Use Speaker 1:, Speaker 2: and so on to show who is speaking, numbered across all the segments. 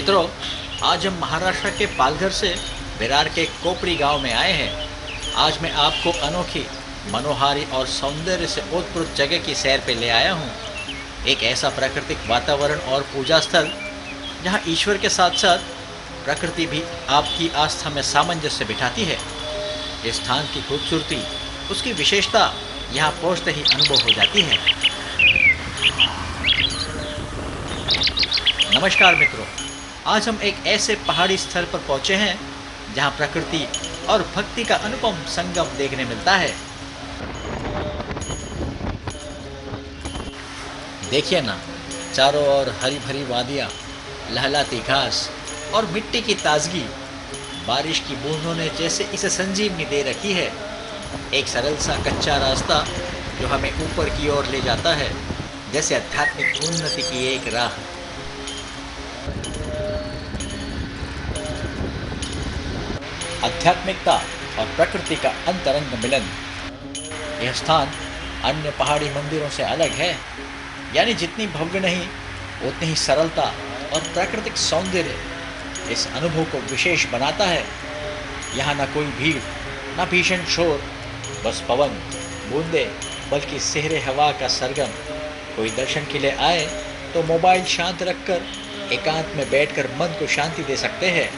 Speaker 1: मित्रों, आज हम महाराष्ट्र के पालघर से विरार के कोपरी गांव में आए हैं। आज मैं आपको अनोखी, मनोहारी और सौंदर्य से ओतप्रोत जगह की सैर पे ले आया हूँ। एक ऐसा प्राकृतिक वातावरण और पूजा स्थल जहाँ ईश्वर के साथ साथ प्रकृति भी आपकी आस्था में सामंजस्य बिठाती है। इस स्थान की खूबसूरती, उसकी विशेषता यहाँ पहुँचते ही अनुभव हो जाती है। नमस्कार मित्रों, आज हम एक ऐसे पहाड़ी स्थल पर पहुंचे हैं जहां प्रकृति और भक्ति का अनुपम संगम देखने मिलता है। देखिए ना, चारों ओर हरी भरी वादियां, लहलाती घास और मिट्टी की ताजगी। बारिश की बूंदों ने जैसे इसे संजीवनी दे रखी है। एक सरल सा कच्चा रास्ता जो हमें ऊपर की ओर ले जाता है, जैसे आध्यात्मिक उन्नति की एक राह। आध्यात्मिकता और प्रकृति का अंतरंग मिलन। यह स्थान अन्य पहाड़ी मंदिरों से अलग है, यानी जितनी भव्य नहीं, उतनी ही सरलता और प्राकृतिक सौंदर्य इस अनुभव को विशेष बनाता है। यहाँ न कोई भीड़, न भीषण शोर, बस पवन, बूंदे, बल्कि सेहरे हवा का सरगम। कोई दर्शन के लिए आए तो मोबाइल शांत रखकर एकांत में बैठकर मन को शांति दे सकते हैं।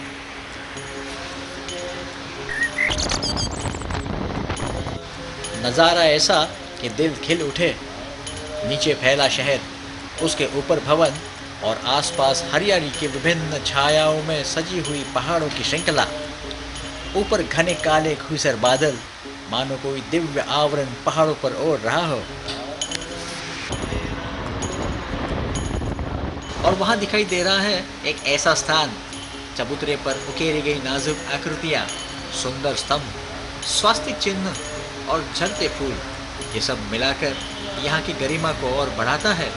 Speaker 1: नज़ारा ऐसा कि दिल खिल उठे। नीचे फैला शहर, उसके ऊपर भवन और आसपास हरियाली की विभिन्न छायाओं में सजी हुई पहाड़ों की श्रृंखला। ऊपर घने काले घुसर बादल, मानो कोई दिव्य आवरण पहाड़ों पर ओढ़ रहा हो। और वहां दिखाई दे रहा है एक ऐसा स्थान, चबूतरे पर उकेरी गई नाजुक आकृतियां, सुंदर स्तंभ, स्वास्तिक चिन्ह और झलते फूल। ये सब मिलाकर यहाँ की गरिमा को और बढ़ाता है।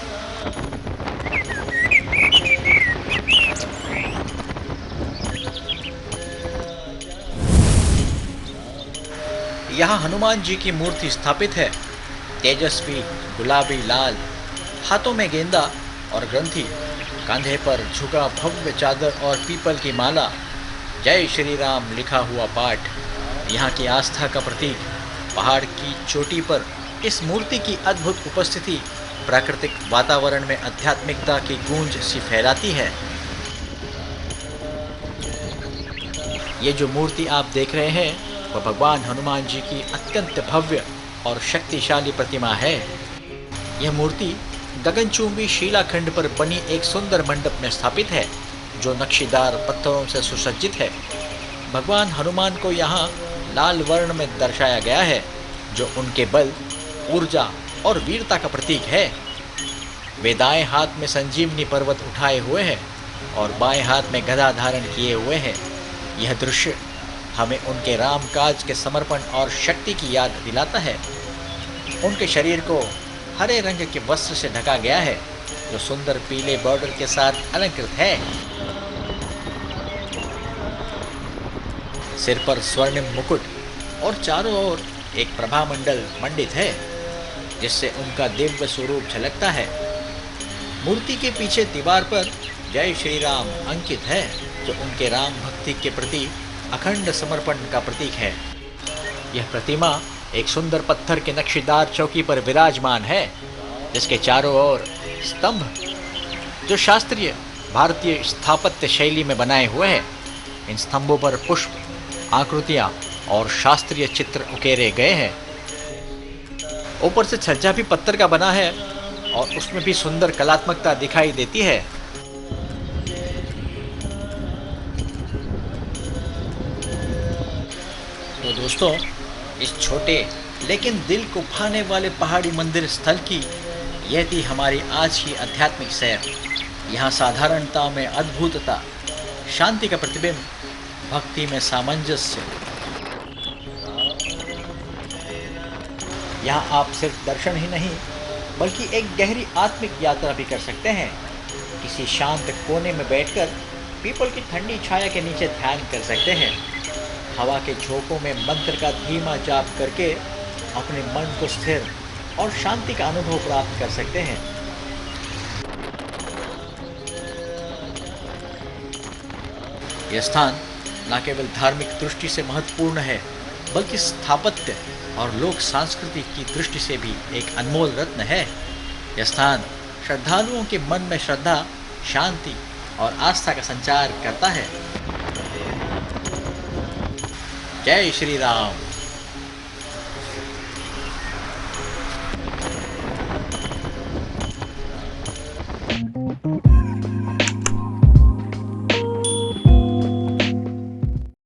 Speaker 1: यहाँ हनुमान जी की मूर्ति स्थापित है। तेजस्वी गुलाबी लाल, हाथों में गेंदा और ग्रंथि, कंधे पर झुका भव्य चादर और पीपल की माला, जय श्री राम लिखा हुआ पाठ। यहाँ की आस्था का प्रतीक। पहाड़ की चोटी पर इस मूर्ति की अद्भुत उपस्थिति प्राकृतिक वातावरण में आध्यात्मिकता की गूंज सी फैलाती है। ये जो मूर्ति आप देख रहे हैं, वह भगवान हनुमान जी की अत्यंत भव्य और शक्तिशाली प्रतिमा है। यह मूर्ति गगनचुंबी शिलाखंड पर बनी एक सुंदर मंडप में स्थापित है, जो नक्शीदार पत्थरों से सुसज्जित है। भगवान हनुमान को यहाँ लाल वर्ण में दर्शाया गया है, जो उनके बल, ऊर्जा और वीरता का प्रतीक है। वे दाएं हाथ में संजीवनी पर्वत उठाए हुए हैं और बाएं हाथ में गदा धारण किए हुए हैं। यह दृश्य हमें उनके रामकाज के समर्पण और शक्ति की याद दिलाता है। उनके शरीर को हरे रंग के वस्त्र से ढका गया है, जो सुंदर पीले बॉर्डर के साथ अलंकृत है। सिर पर स्वर्णिम मुकुट और चारों ओर एक प्रभामंडल मंडित है, जिससे उनका दिव्य स्वरूप झलकता है। मूर्ति के पीछे दीवार पर जय श्री राम अंकित है, जो उनके राम भक्ति के प्रति अखंड समर्पण का प्रतीक है। यह प्रतिमा एक सुंदर पत्थर के नक्शीदार चौकी पर विराजमान है, जिसके चारों ओर स्तंभ, जो शास्त्रीय भारतीय स्थापत्य शैली में बनाए हुए हैं। इन स्तंभों पर पुष्प, आकृतियां और शास्त्रीय चित्र उकेरे गए हैं। ऊपर से छज्जा भी पत्थर का बना है और उसमें भी सुंदर कलात्मकता दिखाई देती है। तो दोस्तों, इस छोटे लेकिन दिल को भाने वाले पहाड़ी मंदिर स्थल की यह थी हमारी आज की आध्यात्मिक सैर। यहाँ साधारणता में अद्भुतता, शांति का प्रतिबिंब, भक्ति में सामंजस्य। यहाँ आप सिर्फ दर्शन ही नहीं, बल्कि एक गहरी आत्मिक यात्रा भी कर सकते हैं। किसी शांत कोने में बैठकर पीपल की ठंडी छाया के नीचे ध्यान कर सकते हैं। हवा के झोंकों में मंत्र का धीमा जाप करके अपने मन को स्थिर और शांति का अनुभव प्राप्त कर सकते हैं। यह स्थान न केवल धार्मिक दृष्टि से महत्वपूर्ण है, बल्कि स्थापत्य और लोक संस्कृति की दृष्टि से भी एक अनमोल रत्न है। यह स्थान श्रद्धालुओं के मन में श्रद्धा, शांति और आस्था का संचार करता है। जय श्री राम।